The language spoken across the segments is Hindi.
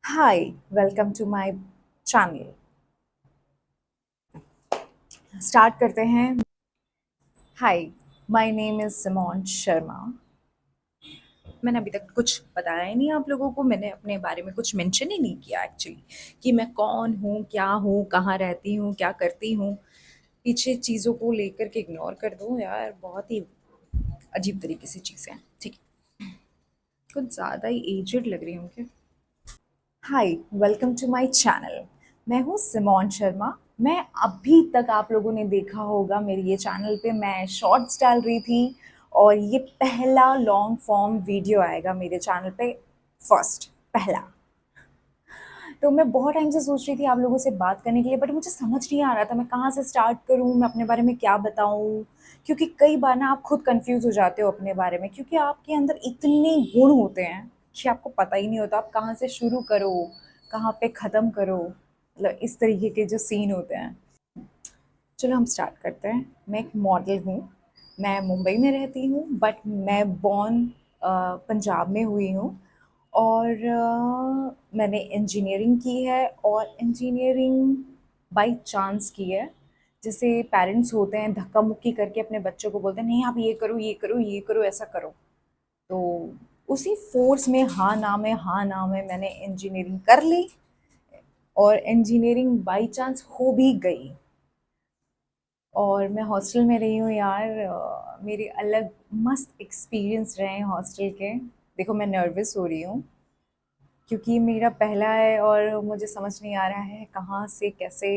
Hi, welcome to my channel. Start करते हैं। Hi, my name is Simone Sharma. मैंने अभी तक कुछ बताया ही नहीं आप लोगों को। मैंने अपने बारे में कुछ मेंशन ही नहीं किया एक्चुअली, कि मैं कौन हूँ, क्या हूँ, कहाँ रहती हूँ, क्या करती हूँ। पीछे चीज़ों को लेकर के इग्नोर कर दो यार, बहुत ही अजीब तरीके से चीज़ें हैं। ठीक है, कुछ ज़्यादा ही एजड लग रही हूँ क्या? हाय, वेलकम टू माय चैनल। मैं हूँ सिमोन शर्मा। मैं अभी तक आप लोगों ने देखा होगा मेरे ये चैनल पे मैं शॉर्ट्स डाल रही थी, और ये पहला लॉन्ग फॉर्म वीडियो आएगा मेरे चैनल पे। फर्स्ट, पहला। तो मैं बहुत टाइम से सोच रही थी आप लोगों से बात करने के लिए, बट मुझे समझ नहीं आ रहा था मैं कहाँ से स्टार्ट करूँ, मैं अपने बारे में क्या बताऊँ। क्योंकि कई बार ना आप खुद कंफ्यूज हो जाते हो अपने बारे में, क्योंकि आपके अंदर इतने गुण होते हैं कि आपको पता ही नहीं होता आप कहाँ से शुरू करो, कहाँ पे ख़त्म करो। मतलब इस तरीके के जो सीन होते हैं। चलो हम स्टार्ट करते हैं। मैं एक मॉडल हूँ। मैं मुंबई में रहती हूँ, बट मैं बॉर्न पंजाब में हुई हूँ। और मैंने इंजीनियरिंग की है, और इंजीनियरिंग बाय चांस की है। जैसे पेरेंट्स होते हैं धक्का मुक्की करके अपने बच्चों को बोलते हैं नहीं आप ये करो, ये करो, ये करो, ऐसा करो। तो उसी फोर्स में, हाँ ना में, हाँ ना में, मैंने इंजीनियरिंग कर ली। और इंजीनियरिंग बाय चांस हो भी गई। और मैं हॉस्टल में रही हूँ यार। मेरे अलग मस्त एक्सपीरियंस रहे हैं हॉस्टल के। देखो मैं नर्वस हो रही हूँ, क्योंकि मेरा पहला है और मुझे समझ नहीं आ रहा है कहाँ से कैसे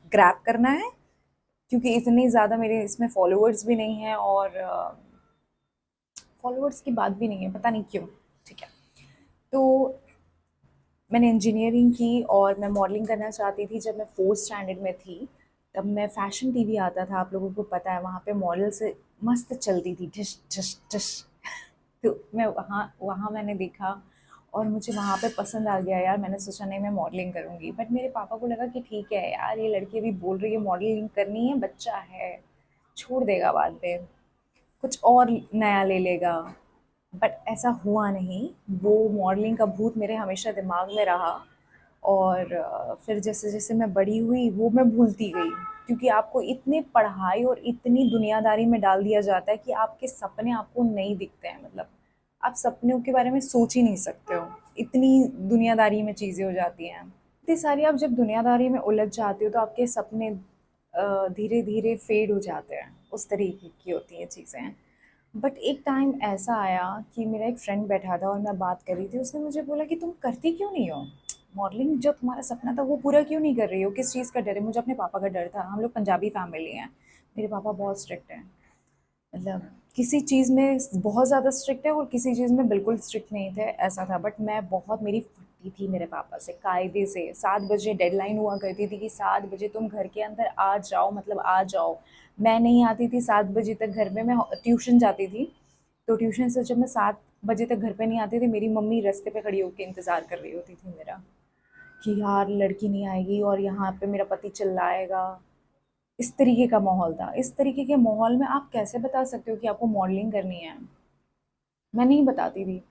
ग्रैब करना है। क्योंकि इतने ज़्यादा मेरे इसमें फॉलोअर्स भी नहीं हैं, और फॉलोअर्स की बात भी नहीं है, पता नहीं क्यों। ठीक है, तो मैंने इंजीनियरिंग की और मैं मॉडलिंग करना चाहती थी। जब मैं फोर्थ स्टैंडर्ड में थी, तब मैं फैशन टीवी आता था, आप लोगों को पता है, वहाँ पे मॉडल से मस्त चलती थी, डिश डिश डिश। तो मैं वहाँ वहाँ मैंने देखा, और मुझे वहाँ पे पसंद आ गया यार। मैंने सोचा नहीं मैं मॉडलिंग करूँगी, बट मेरे पापा को लगा कि ठीक है यार, ये लड़की अभी बोल रही है मॉडलिंग करनी है, बच्चा है, छोड़ देगा बाद में, कुछ और नया ले लेगा। बट ऐसा हुआ नहीं। वो मॉडलिंग का भूत मेरे हमेशा दिमाग में रहा। और फिर जैसे जैसे मैं बड़ी हुई वो मैं भूलती गई। क्योंकि आपको इतने पढ़ाई और इतनी दुनियादारी में डाल दिया जाता है कि आपके सपने आपको नहीं दिखते हैं। मतलब आप सपनों के बारे में सोच ही नहीं सकते हो, इतनी दुनियादारी में चीज़ें हो जाती हैं। इतनी सारी, आप जब दुनियादारी में उलझ जाते हो तो आपके सपने धीरे धीरे फेड हो जाते हैं। उस तरीके की होती हैं चीज़ें। बट एक टाइम ऐसा आया कि मेरा एक फ्रेंड बैठा था और मैं बात कर रही थी। उसने मुझे बोला कि तुम करती क्यों नहीं हो मॉडलिंग, जो तुम्हारा सपना था वो पूरा क्यों नहीं कर रही हो, किस चीज़ का डर है? मुझे अपने पापा का डर था। हम लोग पंजाबी फैमिली हैं, मेरे पापा बहुत स्ट्रिक्ट हैं। मतलब किसी चीज़ में बहुत ज़्यादा स्ट्रिक्ट है और किसी चीज़ में बिल्कुल स्ट्रिक्ट नहीं थे, ऐसा था। बट मैं बहुत, मेरी फटती थी मेरे पापा से कायदे से। 7 बजे डेडलाइन हुआ करती थी कि 7 बजे तुम घर के अंदर आ जाओ, मतलब आ जाओ। मैं नहीं आती थी 7 बजे तक घर में। मैं ट्यूशन जाती थी, तो ट्यूशन से जब मैं 7 बजे तक घर पे नहीं आती थी, मेरी मम्मी रास्ते पे खड़ी होकर इंतज़ार कर रही होती थी मेरा, कि यार लड़की नहीं आएगी और यहाँ पे मेरा पति चिल्लाएगा। इस तरीके का माहौल था। इस तरीके के माहौल में आप कैसे बता सकते हो कि आपको मॉडलिंग करनी है? मैं नहीं बताती थी।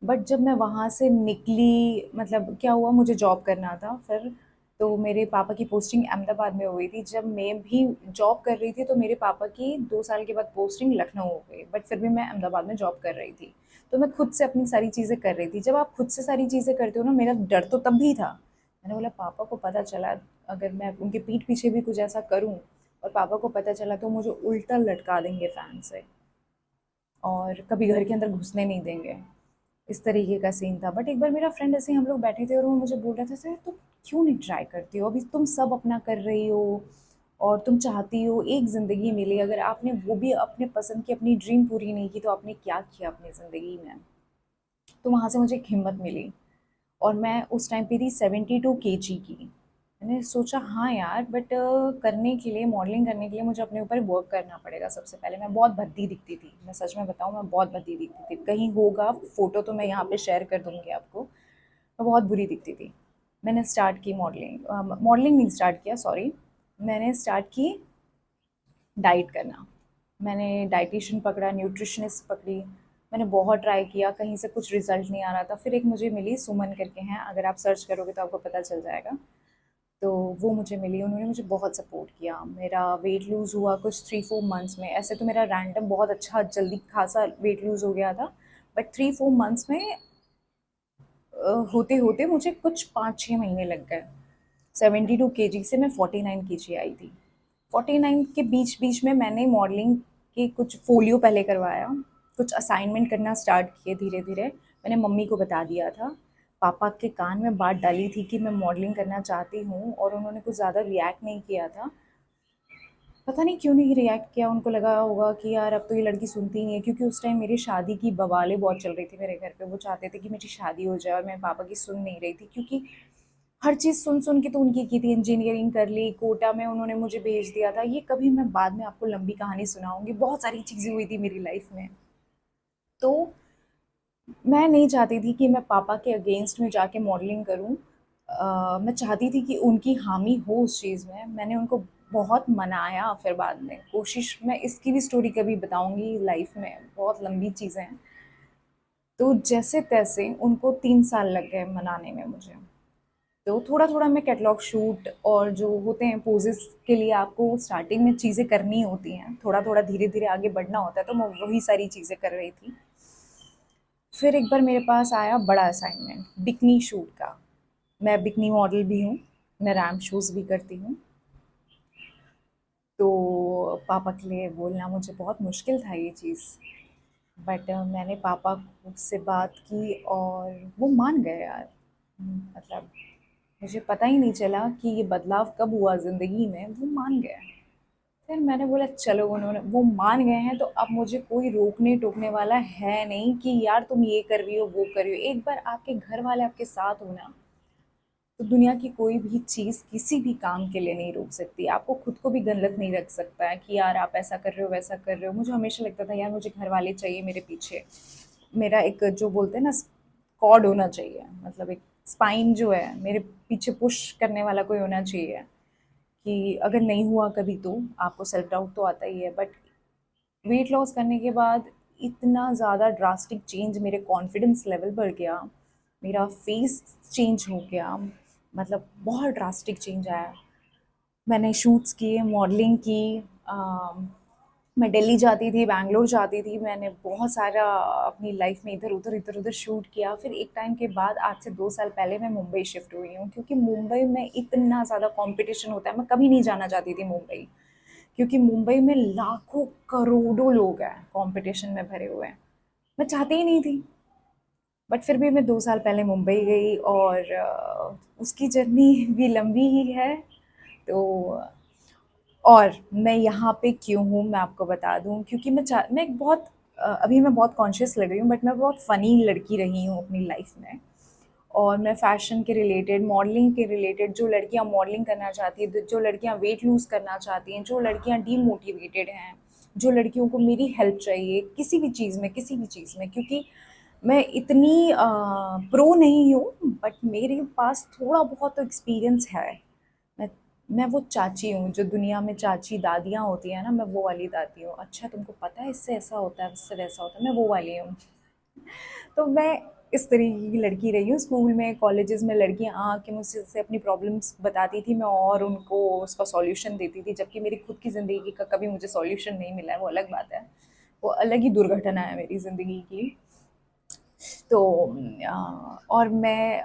बट जब मैं वहाँ से निकली, मतलब क्या हुआ, मुझे जॉब करना था फिर। तो मेरे पापा की पोस्टिंग अहमदाबाद में हुई थी। जब मैं भी जॉब कर रही थी तो मेरे पापा की 2 साल के बाद पोस्टिंग लखनऊ हो गई, बट फिर भी मैं अहमदाबाद में जॉब कर रही थी। तो मैं खुद से अपनी सारी चीज़ें कर रही थी। जब आप खुद से सारी चीज़ें करते हो ना, मेरा डर तो तब भी था। मैंने बोला पापा को पता चला, अगर मैं उनके पीठ पीछे भी कुछ ऐसा करूँ और पापा को पता चला, तो मुझे उल्टा लटका देंगे फ़ैन से, और कभी घर के अंदर घुसने नहीं देंगे। इस तरीके का सीन था। बट एक बार मेरा फ्रेंड, ऐसे ही हम लोग बैठे थे और वो मुझे बोल रहा था, सर तुम क्यों नहीं ट्राई करती हो? अभी तुम सब अपना कर रही हो, और तुम चाहती हो एक ज़िंदगी मिली, अगर आपने वो भी अपने पसंद की अपनी ड्रीम पूरी नहीं की तो आपने क्या किया अपनी ज़िंदगी में? तो वहाँ से मुझे एक हिम्मत मिली। और मैं उस टाइम पे थी 72 kg की। मैंने सोचा हाँ यार, बट करने के लिए, मॉडलिंग करने के लिए मुझे अपने ऊपर वर्क करना पड़ेगा। सबसे पहले मैं बहुत भद्दी दिखती थी, मैं सच में बताऊँ, मैं बहुत भद्दी दिखती थी। कहीं होगा फ़ोटो तो मैं यहाँ पे शेयर कर दूँगी आपको। मैं बहुत बुरी दिखती थी। मैंने स्टार्ट की मॉडलिंग, मॉडलिंग नहीं स्टार्ट किया, सॉरी। मैंने स्टार्ट की डाइट करना। मैंने डाइटिशियन पकड़ा, न्यूट्रिशनिस्ट पकड़ी। मैंने बहुत ट्राई किया, कहीं से कुछ रिज़ल्ट नहीं आ रहा था। फिर एक मुझे मिली, सुमन करके हैं, अगर आप सर्च करोगे तो आपको पता चल जाएगा। तो वो मुझे मिली, उन्होंने मुझे बहुत सपोर्ट किया। मेरा वेट लूज़ हुआ कुछ 3-4 मंथ्स में। ऐसे तो मेरा रैंडम बहुत अच्छा जल्दी खासा वेट लूज़ हो गया था, बट 3-4 मंथ्स में होते-होते मुझे कुछ 5-6 महीने लग गए। 72 केजी से मैं 49 केजी आई थी। 49 के बीच-बीच में मैंने मॉडलिंग के कुछ फ़ोलियो पहले करवाया, कुछ असाइनमेंट करना स्टार्ट किए धीरे-धीरे। मैंने मम्मी को बता दिया था। पापा के कान में बात डाली थी कि मैं मॉडलिंग करना चाहती हूँ, और उन्होंने कुछ ज़्यादा रिएक्ट नहीं किया था। पता नहीं क्यों नहीं रिएक्ट किया, उनको लगा होगा कि यार अब तो ये लड़की सुनती नहीं है, क्योंकि उस टाइम मेरी शादी की बवालें बहुत चल रही थी मेरे घर पे। वो चाहते थे कि मेरी शादी हो जाए, और मैं पापा की सुन नहीं रही थी, क्योंकि हर चीज़ सुन-सुन के तो उनकी की थी। इंजीनियरिंग कर ली, कोटा में उन्होंने मुझे भेज दिया था। ये कभी मैं बाद में आपको लंबी कहानी सुनाऊँगी, बहुत सारी चीज़ें हुई थी मेरी लाइफ़ में। तो मैं नहीं चाहती थी कि मैं पापा के अगेंस्ट में जाके मॉडलिंग करूँ। मैं चाहती थी कि उनकी हामी हो उस चीज़ में। मैंने उनको बहुत मनाया, फिर बाद में कोशिश, मैं इसकी भी स्टोरी कभी बताऊँगी लाइफ़ में, बहुत लंबी चीज़ें हैं। तो जैसे-तैसे उनको 3 साल लग गए मनाने में मुझे। तो थोड़ा-थोड़ा मैं कैटलॉग शूट और जो होते हैं पोजेस के लिए आपको स्टार्टिंग में चीज़ें करनी होती हैं, थोड़ा-थोड़ा धीरे-धीरे आगे बढ़ना होता है, तो मैं वही सारी चीज़ें कर रही थी। फिर एक बार मेरे पास आया बड़ा असाइनमेंट बिकनी शूट का। मैं बिकनी मॉडल भी हूँ, मैं रैंप शूज़ भी करती हूँ। तो पापा के लिए बोलना मुझे बहुत मुश्किल था ये चीज़, बट मैंने पापा से बात की और वो मान गए यार। मतलब मुझे पता ही नहीं चला कि ये बदलाव कब हुआ ज़िंदगी में, वो मान गए। फिर मैंने बोला चलो, उन्होंने वो मान गए हैं तो अब मुझे कोई रोकने टोकने वाला है नहीं कि यार तुम ये कर रही हो वो कर रही हो। एक बार आपके घर वाले आपके साथ हो ना, तो दुनिया की कोई भी चीज़ किसी भी काम के लिए नहीं रोक सकती। आपको खुद को भी गलत नहीं रख सकता है कि यार आप ऐसा कर रहे हो वैसा कर रहे हो। मुझे हमेशा लगता था यार मुझे घर वाले चाहिए मेरे पीछे, मेरा एक जो बोलते हैं ना कॉर्ड होना चाहिए, मतलब एक स्पाइन जो है मेरे पीछे पुश करने वाला कोई होना चाहिए, कि अगर नहीं हुआ कभी तो आपको सेल्फ डाउट तो आता ही है। बट वेट लॉस करने के बाद इतना ज़्यादा ड्रास्टिक चेंज, मेरे कॉन्फिडेंस लेवल बढ़ गया, मेरा फेस चेंज हो गया, मतलब बहुत ड्रास्टिक चेंज आया। मैंने शूट्स किए, मॉडलिंग की, मैं दिल्ली जाती थी, बैंगलोर जाती थी, मैंने बहुत सारा अपनी लाइफ में इधर-उधर शूट किया। फिर एक टाइम के बाद आज से 2 साल पहले मैं मुंबई शिफ्ट हुई हूँ, क्योंकि मुंबई में इतना ज़्यादा कॉम्पिटिशन होता है, मैं कभी नहीं जाना चाहती थी मुंबई, क्योंकि मुंबई में लाखों करोड़ों लोग हैं कंपटीशन में भरे हुए हैं। मैं चाहती ही नहीं थी, बट फिर भी मैं 2 साल पहले मुंबई गई, और उसकी जर्नी भी लंबी ही है। तो और मैं यहाँ पे क्यों हूँ मैं आपको बता दूँ, क्योंकि मैं एक बहुत अभी मैं बहुत कॉन्शियस लग रही हूँ, बट मैं बहुत फ़नी लड़की रही हूँ अपनी लाइफ में। और मैं फ़ैशन के रिलेटेड, मॉडलिंग के रिलेटेड, जो लड़कियाँ मॉडलिंग करना चाहती हैं, जो लड़कियाँ वेट लूज़ करना चाहती हैं, जो लड़कियाँ डीमोटिवेटेड हैं, जो लड़कियों को मेरी हेल्प चाहिए किसी भी चीज़ में, क्योंकि मैं इतनी प्रो नहीं हूँ, बट मेरे पास थोड़ा बहुत तो एक्सपीरियंस है। मैं मैं वो चाची हूँ जो दुनिया में चाची दादियाँ होती हैं ना, मैं वो वाली दादी हूँ। अच्छा तुमको पता है इससे ऐसा होता है, इससे वैसा होता है, मैं वो वाली हूँ। तो मैं इस तरीके की लड़की रही हूँ। स्कूल में, कॉलेजेस में लड़कियाँ आके मुझसे से अपनी प्रॉब्लम्स बताती थी, मैं और उनको उसका सॉल्यूशन देती थी, जबकि मेरी खुद की ज़िंदगी का कभी मुझे सॉल्यूशन नहीं मिला है, वो अलग बात है। वो अलग ही दुर्घटना है मेरी ज़िंदगी की। तो और मैं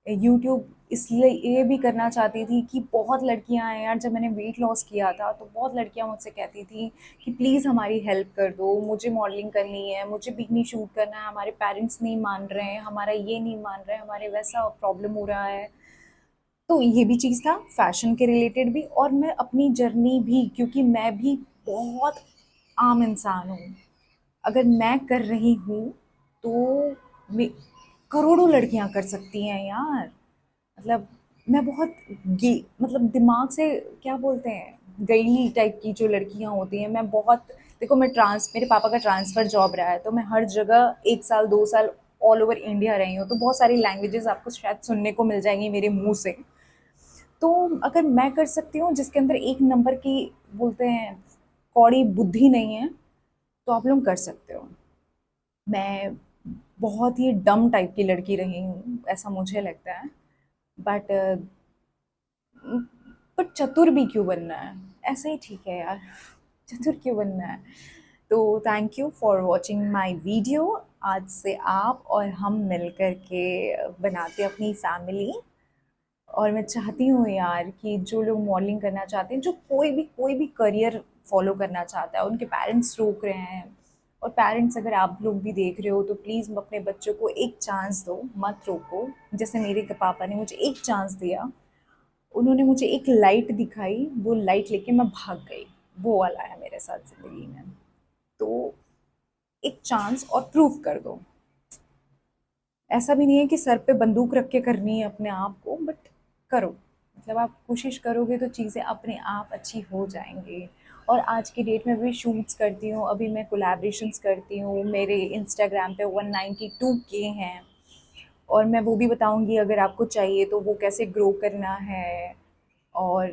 यूट्यूब इसलिए ये भी करना चाहती थी कि बहुत लड़कियां हैं यार, जब मैंने वेट लॉस किया था तो बहुत लड़कियां मुझसे कहती थी कि प्लीज़ हमारी हेल्प कर दो, मुझे मॉडलिंग करनी है, मुझे बिकनी शूट करना है, हमारे पेरेंट्स नहीं मान रहे हैं, हमारा ये नहीं मान रहे हैं, हमारे वैसा प्रॉब्लम हो रहा है। तो ये भी चीज़ था फैशन के रिलेटेड भी, और मैं अपनी जर्नी भी, क्योंकि मैं भी बहुत आम इंसान हूँ। अगर मैं कर रही हूँ तो मे करोड़ों लड़कियाँ कर सकती हैं यार। मतलब मैं बहुत गे मतलब दिमाग से क्या बोलते हैं, गईली टाइप की जो लड़कियाँ होती हैं, मैं बहुत, देखो मैं ट्रांस मेरे पापा का ट्रांसफ़र जॉब रहा है, तो मैं हर जगह 1 साल 2 साल ऑल ओवर इंडिया रही हूँ, तो बहुत सारी लैंग्वेजेज़ आपको शायद सुनने को मिल जाएँगी मेरे मुँह से। तो अगर मैं कर सकती हूँ जिसके अंदर एक नंबर की बोलते हैं कौड़ी बुद्धि नहीं है, तो आप लोग कर सकते हो। मैं बहुत ही डम टाइप की लड़की रही हूँ, ऐसा मुझे लगता है। बट बट चतुर भी क्यों बनना है? ऐसे ही ठीक है यार। चतुर क्यों बनना है? तो thank you for watching my video. आज से आप और हम मिलकर के बनाते अपनी फैमिली। और मैं चाहती हूँ यार कि जो लोग मॉडलिंग करना चाहते हैं, जो कोई भी करियर फॉलो करना चाहता है, उनके पेरेंट्स रोक रहे हैं। और पेरेंट्स, अगर आप लोग भी देख रहे हो तो प्लीज़ अपने बच्चों को एक चांस दो, मत रोको। जैसे मेरे पापा ने मुझे एक चांस दिया, उन्होंने मुझे एक लाइट दिखाई, वो लाइट लेके मैं भाग गई। वो वाला है मेरे साथ ज़िंदगी में। तो एक चांस और प्रूव कर दो। ऐसा भी नहीं है कि सर पे बंदूक रख के करनी है अपने आप को, बट करो। मतलब आप कोशिश करोगे तो चीज़ें अपने आप अच्छी हो जाएंगी। और आज की डेट में भी शूट्स करती हूँ, अभी मैं कोलैबोरेशंस करती हूँ, मेरे इंस्टाग्राम पे 192K हैं। और मैं वो भी बताऊंगी, अगर आपको चाहिए तो वो कैसे ग्रो करना है। और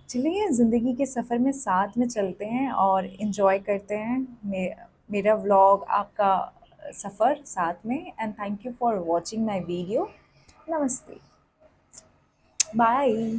चलिए ज़िंदगी के सफ़र में साथ में चलते हैं और इन्जॉय करते हैं। मेरा व्लॉग, आपका सफ़र साथ में। And thank you for watching my video. नमस्ते। बाय।